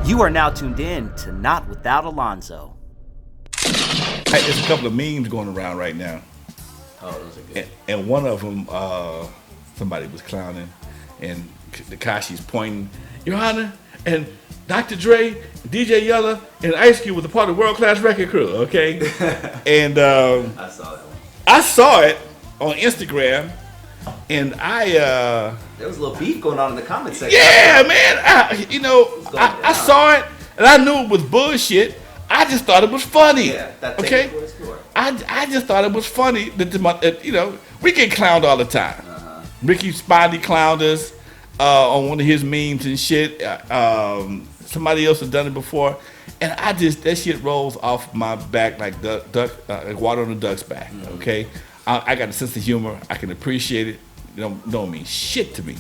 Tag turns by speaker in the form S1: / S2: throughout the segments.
S1: You are now tuned in to Not Without Alonzo.
S2: There's a couple of memes going around right now.
S3: Oh, those are good.
S2: And one of them, somebody was clowning, and Takashi's pointing, Your Honor, and Dr. Dre, DJ Yella, and Ice Cube was a part of the World Class Record Crew, okay? And
S3: I saw that one.
S2: I saw it on Instagram, and
S3: There was a little beef going on in the comment section.
S2: yeah, man, I saw it, and I knew it was bullshit. I just thought it was funny.
S3: Yeah, that
S2: okay?
S3: for its score.
S2: I just thought it was funny that we get clowned all the time. Ricky Spotty clowned us on one of his memes and shit. Somebody else has done it before, and that shit rolls off my back like like water on a duck's back. Mm-hmm. Okay, I got a sense of humor. I can appreciate it. Don't mean shit to me,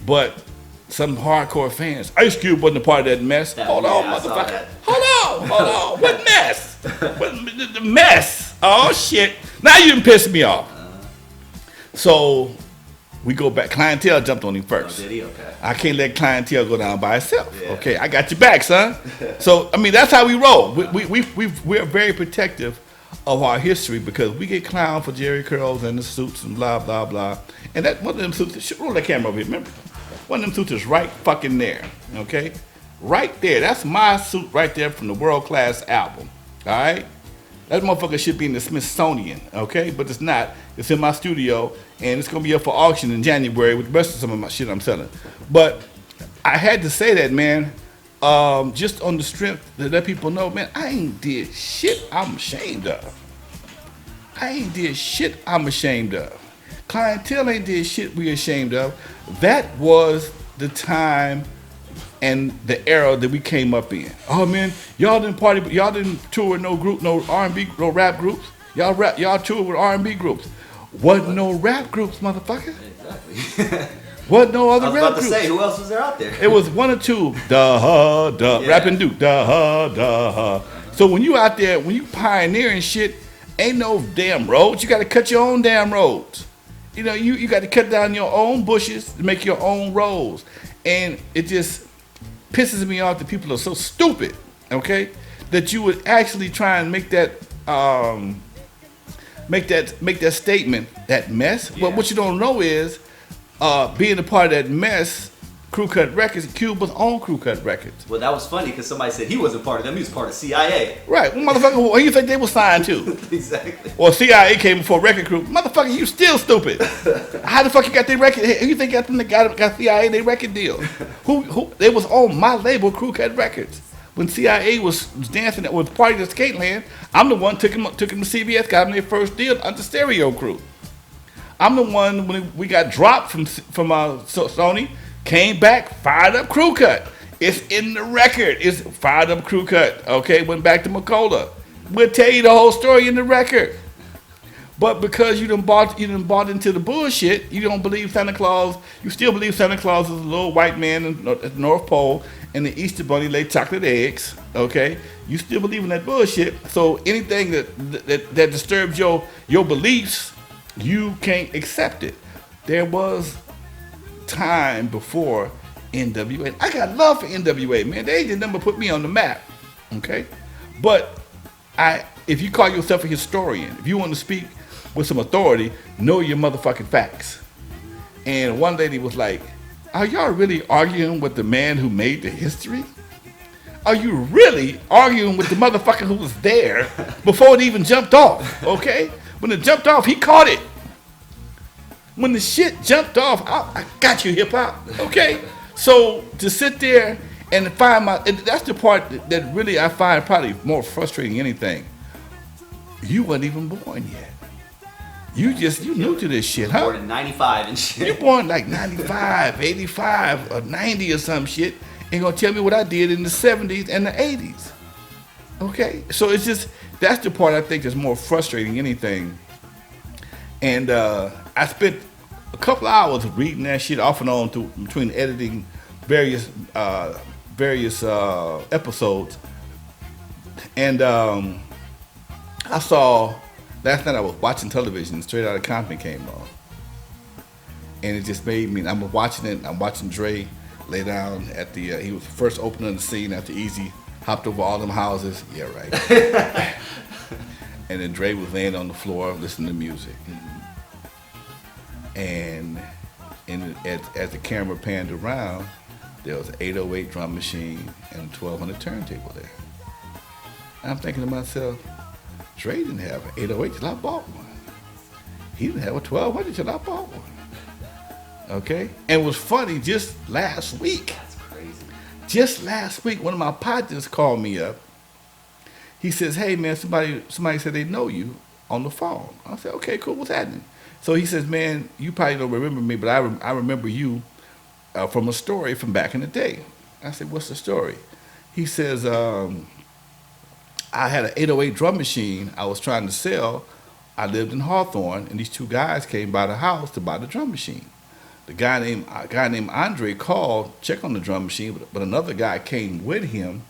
S2: but some hardcore fans. Ice Cube wasn't a part of that mess. Hold on, motherfucker. Hold on. What mess? The mess. Oh shit! Now you done pissed me off. So we go back. Clientele jumped on him first.
S3: Oh, did he? Okay.
S2: I can't let clientele go down by itself.
S3: Yeah.
S2: Okay, I got your back, son. So I mean, that's how we roll. We're very protective of our history because we get clowned for Jerry curls and the suits and blah blah blah. And that one of them suits. Roll that camera over here. Remember, one of them suits is right fucking there. Okay, right there. That's my suit right there from the World Class album. All right. That motherfucker should be in the Smithsonian, okay? But it's not. It's in my studio, and it's going to be up for auction in January with the rest of some of my shit I'm selling. But I had to say that, man, just on the strength to let people know, man, I ain't did shit I'm ashamed of. Clientele ain't did shit we ashamed of. That was the time and the era that we came up in. Oh man, y'all didn't party, y'all didn't tour with no group, no R&B, no rap groups. Y'all toured with R&B groups. Wasn't no rap groups, motherfucker.
S3: Exactly.
S2: Wasn't no other rap groups.
S3: I was about to say, who else was there out there?
S2: It was one or two. Rap and Duke. So when you out there, when you pioneering shit, ain't no damn roads. You got to cut your own damn roads. You got to cut down your own bushes to make your own roads. And it just pisses me off that people are so stupid, okay, that you would actually try and make that statement, that mess. Yeah. But what you don't know is, being a part of that mess, Crew Cut Records, Cube was on Crew Cut Records.
S3: Well, that was funny because somebody said he wasn't part of them. He was part of CIA.
S2: Right. Well, motherfucker, who you think they were signed to?
S3: Exactly.
S2: Or CIA came before Record Crew. Motherfucker, you still stupid. How the fuck you got their record? Who you think got CIA their record deal? Who? They was on my label, Crew Cut Records. When CIA was dancing at was party at Skateland, I'm the one took him to CBS, got them their first deal under Stereo Crew. I'm the one when we got dropped from Sony. Came back, fired up Crew Cut. It's in the record. It's fired up Crew Cut. Okay, went back to Macola. We'll tell you the whole story in the record. But because you done bought into the bullshit, you don't believe Santa Claus. You still believe Santa Claus is a little white man at the North Pole and the Easter Bunny laid chocolate eggs. Okay, you still believe in that bullshit. So anything that disturbs your beliefs, you can't accept it. There was time before N.W.A. I got love for N.W.A, man. They did never put me on the map, okay? But if you call yourself a historian, if you want to speak with some authority, know your motherfucking facts. And one lady was like, are y'all really arguing with the man who made the history? Are you really arguing with the motherfucker who was there before it even jumped off, okay? When it jumped off, he caught it. When the shit jumped off, I got you, hip hop, okay? So to sit there and find that's the part that really I find probably more frustrating than anything. You weren't even born yet. You new to this shit, huh?
S3: Born in 95 and shit.
S2: You born like 95, 85, or 90 or some shit. Ain't gonna tell me what I did in the 70s and the 80s. Okay? So it's just, that's the part I think is more frustrating than anything. And I spent a couple hours reading that shit off and on between editing various episodes. And I saw, last night I was watching television, Straight Outta Compton came on. And it just made me, I'm watching Dre lay down at the. He was first opening the scene after Eazy hopped over all them houses. Yeah, right. And then Dre was laying on the floor listening to music. And as the camera panned around, there was an 808 drum machine and a 1200 turntable there. And I'm thinking to myself, Dre didn't have an 808 till I bought one. He didn't have a 1200 till I bought one. Okay? And it was funny, just last week.
S3: That's crazy.
S2: Just last week, one of my partners called me up. He says, hey man, somebody said they know you on the phone. I said, okay, cool, what's happening? So he says, man, you probably don't remember me, but I remember you from a story from back in the day. I said, what's the story? He says, I had an 808 drum machine I was trying to sell. I lived in Hawthorne, and these two guys came by the house to buy the drum machine. A guy named Andre called, check on the drum machine, but another guy came with him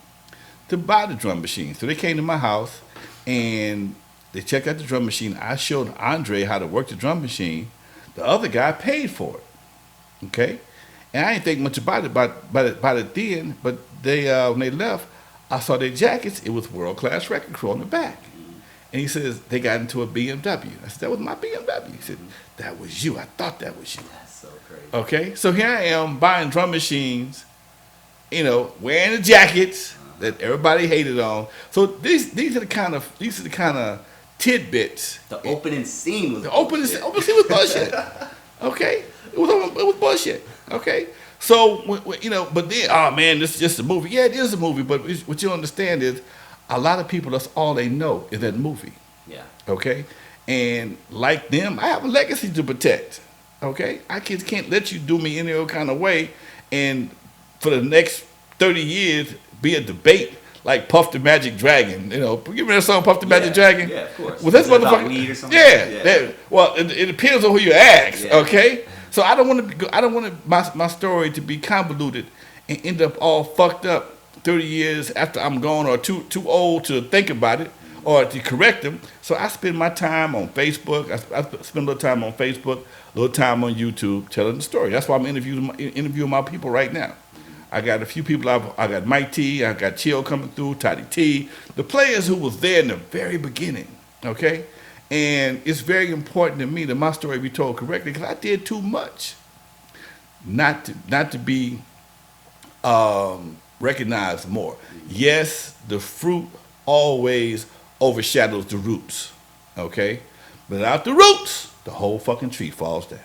S2: to buy the drum machine. So they came to my house, and they checked out the drum machine. I showed Andre how to work the drum machine. The other guy paid for it, okay? And I didn't think much about it then, but they when they left, I saw their jackets. It was World Class Record Crew on the back. And he says, they got into a BMW. I said, that was my BMW. He said, that was you. I thought that was you.
S3: That's so crazy.
S2: Okay, so here I am buying drum machines, wearing the jackets that everybody hated on. So these are the kind of tidbits.
S3: The opening scene was
S2: opening scene was bullshit. Okay, it was bullshit. Okay, so but then, oh man, this is just a movie. Yeah, it is a movie, but what you understand is, a lot of people, that's all they know is that movie.
S3: Yeah.
S2: Okay, and like them, I have a legacy to protect. Okay, I can't let you do me any other kind of way, and for the next 30 years be a debate like Puff the Magic Dragon. You remember that song Puff the Magic Dragon?
S3: Yeah, of course.
S2: Well, that's
S3: about weed or something?
S2: Yeah. Well, it depends on who you ask.
S3: Yeah.
S2: Okay, so I don't want my story to be convoluted and end up all fucked up 30 years after I'm gone, or too old to think about it or to correct them. So I spend my time on Facebook. I spend a little time on Facebook, a little time on YouTube telling the story. That's why I'm interviewing my people right now. I got a few people. I got Mike T. I got Chill coming through, Toddy T. The players who was there in the very beginning, okay? And it's very important to me that my story be told correctly, because I did too much not to be recognized more. Yes, the fruit always overshadows the roots, okay? But without the roots, the whole fucking tree falls down.